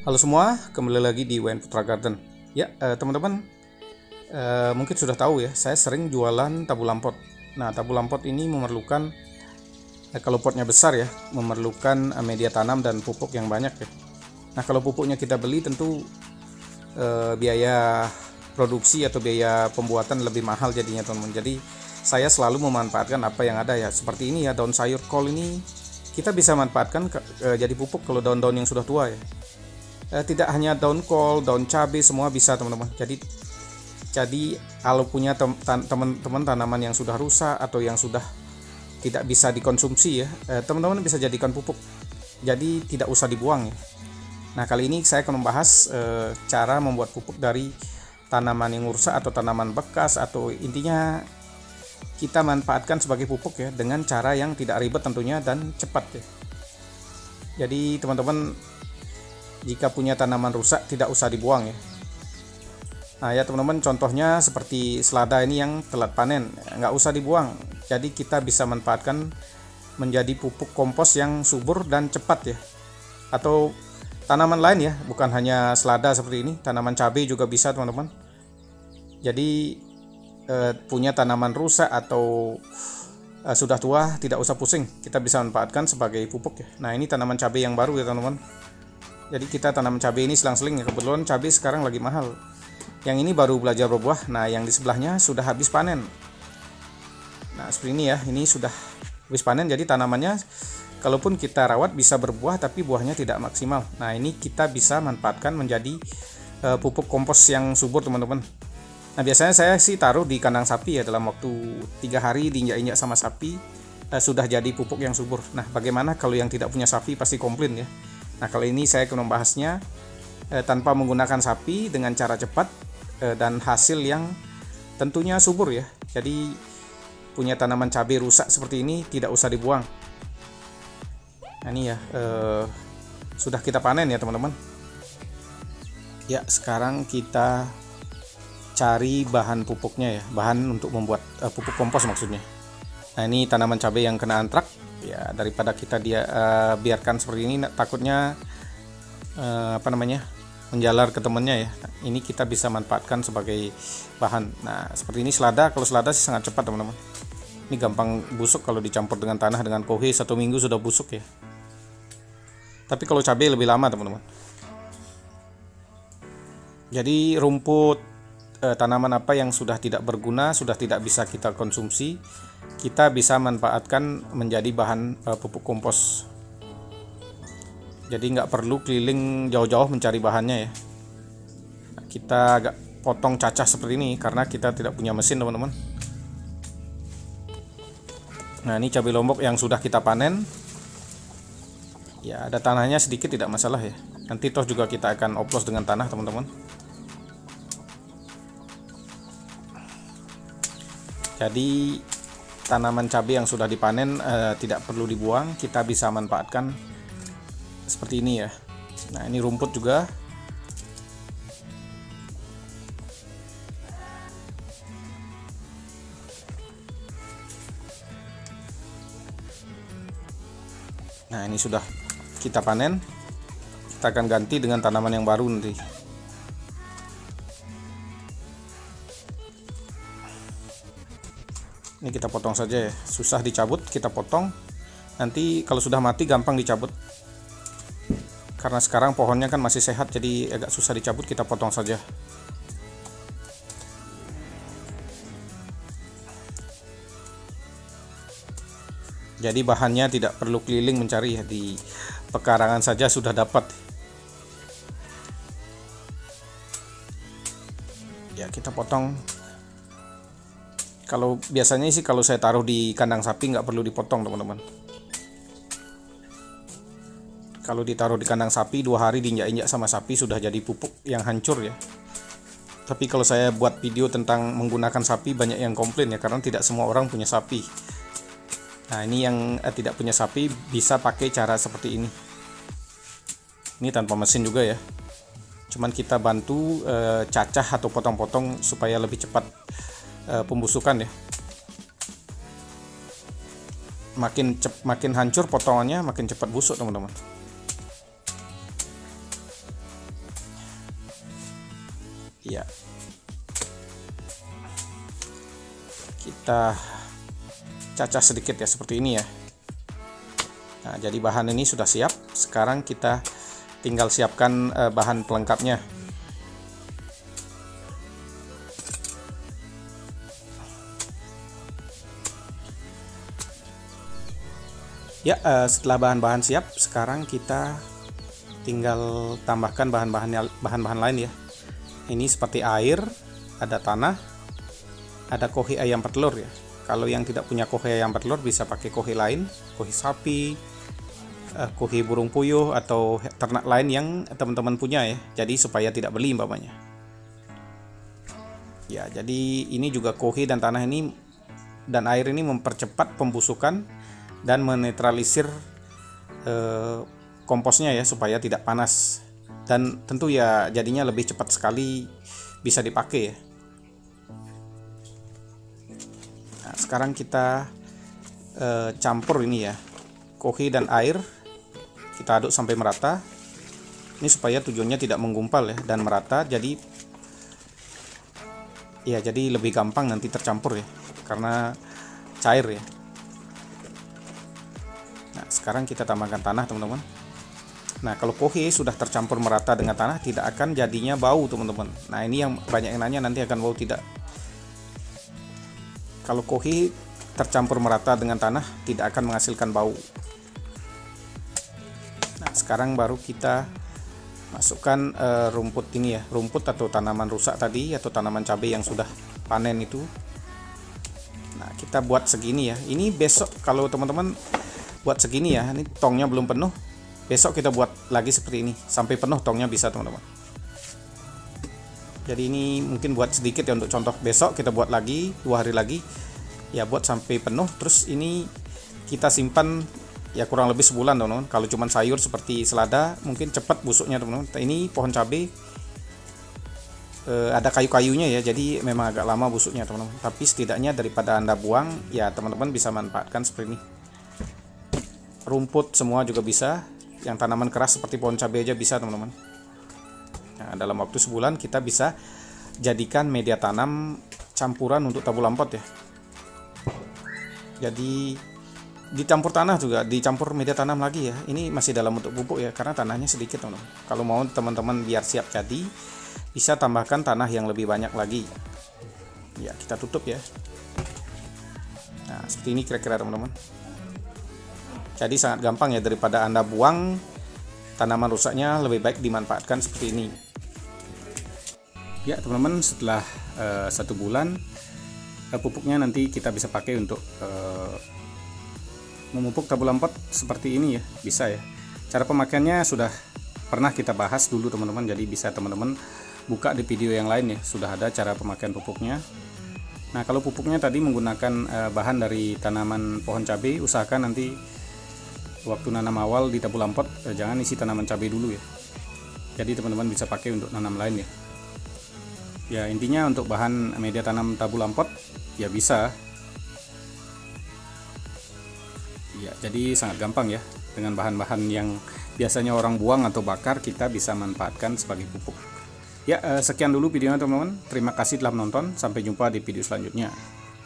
Halo semua, kembali lagi di WN Putra Garden. Ya, teman-teman, mungkin sudah tahu ya, saya sering jualan tabu lampot. Nah, tabu lampot ini memerlukan, kalau potnya besar ya, memerlukan media tanam dan pupuk yang banyak ya. Nah, kalau pupuknya kita beli tentu biaya produksi atau biaya pembuatan lebih mahal jadinya teman-teman. Jadi saya selalu memanfaatkan apa yang ada ya, seperti ini ya, daun sayur kol ini kita bisa manfaatkan jadi pupuk kalau daun-daun yang sudah tua ya. Tidak hanya daun kol, daun cabai semua bisa teman-teman. Jadi kalau punya teman-teman tanaman yang sudah rusak atau yang sudah tidak bisa dikonsumsi ya, teman-teman bisa jadikan pupuk. Jadi tidak usah dibuang ya. Nah, kali ini saya akan membahas cara membuat pupuk dari tanaman yang rusak atau tanaman bekas, atau intinya kita manfaatkan sebagai pupuk ya, dengan cara yang tidak ribet tentunya dan cepat ya. Jadi teman-teman, jika punya tanaman rusak tidak usah dibuang ya. Nah ya teman-teman, contohnya seperti selada ini yang telat panen, nggak usah dibuang. Jadi kita bisa manfaatkan menjadi pupuk kompos yang subur dan cepat ya. Atau tanaman lain ya, bukan hanya selada seperti ini, tanaman cabai juga bisa teman-teman. Jadi punya tanaman rusak atau sudah tua, tidak usah pusing, kita bisa manfaatkan sebagai pupuk ya. Nah ini tanaman cabai yang baru ya teman-teman. Jadi kita tanam cabai ini selang-seling ya, kebetulan cabai sekarang lagi mahal. Yang ini baru belajar berbuah, nah yang di sebelahnya sudah habis panen. Nah seperti ini ya, ini sudah habis panen, jadi tanamannya kalaupun kita rawat bisa berbuah tapi buahnya tidak maksimal. Nah ini kita bisa manfaatkan menjadi pupuk kompos yang subur teman-teman. Nah biasanya saya sih taruh di kandang sapi ya, dalam waktu 3 hari diinjak-injak sama sapi sudah jadi pupuk yang subur. Nah bagaimana kalau yang tidak punya sapi, pasti komplain ya. Nah kali ini saya akan membahasnya tanpa menggunakan sapi, dengan cara cepat dan hasil yang tentunya subur ya. Jadi punya tanaman cabai rusak seperti ini tidak usah dibuang. Nah ini ya, sudah kita panen ya teman-teman. Ya sekarang kita cari bahan pupuknya ya, bahan untuk membuat pupuk kompos maksudnya. Nah ini tanaman cabai yang kena antrak ya, daripada kita biarkan seperti ini, takutnya menjalar ke temennya ya. Nah, ini kita bisa manfaatkan sebagai bahan. Nah seperti ini selada, kalau selada sih sangat cepat teman-teman. Ini gampang busuk kalau dicampur dengan tanah, dengan kohe 1 minggu sudah busuk ya. Tapi kalau cabai lebih lama teman-teman. Jadi rumput tanaman apa yang sudah tidak berguna, sudah tidak bisa kita konsumsi, kita bisa manfaatkan menjadi bahan pupuk kompos. Jadi nggak perlu keliling jauh-jauh mencari bahannya ya. Nah, kita agak potong cacah seperti ini karena kita tidak punya mesin teman-teman. Nah ini cabai lombok yang sudah kita panen. Ya ada tanahnya sedikit, tidak masalah ya. Nanti toh juga kita akan oplos dengan tanah teman-teman. Jadi tanaman cabai yang sudah dipanen tidak perlu dibuang, kita bisa manfaatkan seperti ini ya. Nah ini rumput juga. Nah ini sudah kita panen, kita akan ganti dengan tanaman yang baru nanti. Ini kita potong saja ya, susah dicabut, kita potong. Nanti kalau sudah mati gampang dicabut. Karena sekarang pohonnya kan masih sehat, jadi agak susah dicabut, kita potong saja. Jadi bahannya tidak perlu keliling mencari ya, di pekarangan saja sudah dapat. Ya kita potong. Kalau biasanya sih kalau saya taruh di kandang sapi nggak perlu dipotong teman-teman. Kalau ditaruh di kandang sapi 2 hari diinjak-injak sama sapi sudah jadi pupuk yang hancur ya. Tapi kalau saya buat video tentang menggunakan sapi, banyak yang komplain ya, karena tidak semua orang punya sapi. Nah ini yang tidak punya sapi bisa pakai cara seperti ini. Ini tanpa mesin juga ya. Cuman kita bantu cacah atau potong-potong supaya lebih cepat pembusukan ya. Makin hancur potongannya, makin cepat busuk teman-teman. Ya, kita cacah sedikit ya seperti ini ya. Nah, jadi bahan ini sudah siap. Sekarang kita tinggal siapkan bahan pelengkapnya. Ya, setelah bahan-bahan siap, sekarang kita tinggal tambahkan bahan-bahan lain ya. Ini seperti air, ada tanah, ada kohi ayam petelur ya. Kalau yang tidak punya kohi ayam petelur bisa pakai kohi lain, kohi sapi, kohi burung puyuh atau ternak lain yang teman-teman punya ya. Jadi supaya tidak beli umpamanya. Ya, jadi ini juga kohi dan tanah ini dan air ini mempercepat pembusukan dan menetralisir komposnya ya supaya tidak panas, dan tentu ya jadinya lebih cepat sekali bisa dipakai ya. Nah, sekarang kita campur ini ya, kohi dan air kita aduk sampai merata. Ini supaya tujuannya tidak menggumpal ya dan merata, jadi lebih gampang nanti tercampur ya karena cair ya. Nah, sekarang kita tambahkan tanah teman-teman. Nah, kalau kohi sudah tercampur merata dengan tanah tidak akan jadinya bau teman-teman. Nah, ini yang banyak yang nanya nanti akan bau, tidak. Kalau kohi tercampur merata dengan tanah tidak akan menghasilkan bau. Nah, sekarang baru kita masukkan rumput ini ya, rumput atau tanaman rusak tadi atau tanaman cabai yang sudah panen itu. Nah, kita buat segini ya. Ini besok kalau teman-teman buat segini ya, ini tongnya belum penuh, besok kita buat lagi seperti ini sampai penuh tongnya bisa teman-teman. Jadi ini mungkin buat sedikit ya untuk contoh, besok kita buat lagi 2 hari lagi ya, buat sampai penuh. Terus ini kita simpan ya kurang lebih sebulan teman-teman. Kalau cuman sayur seperti selada mungkin cepat busuknya teman-teman. Ini pohon cabai ada kayu-kayunya ya, jadi memang agak lama busuknya teman-teman, tapi setidaknya daripada Anda buang ya teman-teman bisa manfaatkan seperti ini. Rumput semua juga bisa, yang tanaman keras seperti pohon cabai aja bisa teman-teman. Nah, dalam waktu sebulan kita bisa jadikan media tanam campuran untuk tabur lampot ya. Jadi dicampur tanah juga, dicampur media tanam lagi ya. Ini masih dalam bentuk pupuk ya karena tanahnya sedikit teman-teman. Kalau mau teman-teman biar siap jadi, bisa tambahkan tanah yang lebih banyak lagi. Ya, kita tutup ya. Nah, seperti ini kira-kira teman-teman. Jadi sangat gampang ya, daripada Anda buang tanaman rusaknya lebih baik dimanfaatkan seperti ini. Ya teman-teman, setelah 1 bulan pupuknya nanti kita bisa pakai untuk memupuk tabur lampot seperti ini ya, bisa ya. Cara pemakaiannya sudah pernah kita bahas dulu teman-teman, jadi bisa teman-teman buka di video yang lain ya, sudah ada cara pemakaian pupuknya. Nah, kalau pupuknya tadi menggunakan bahan dari tanaman pohon cabai, usahakan nanti waktu nanam awal di tabur lampot jangan isi tanaman cabai dulu ya. Jadi teman-teman bisa pakai untuk nanam lain ya. Ya intinya untuk bahan media tanam tabur lampot ya bisa. Ya jadi sangat gampang ya, dengan bahan-bahan yang biasanya orang buang atau bakar kita bisa manfaatkan sebagai pupuk. Ya sekian dulu videonya teman-teman. Terima kasih telah menonton. Sampai jumpa di video selanjutnya.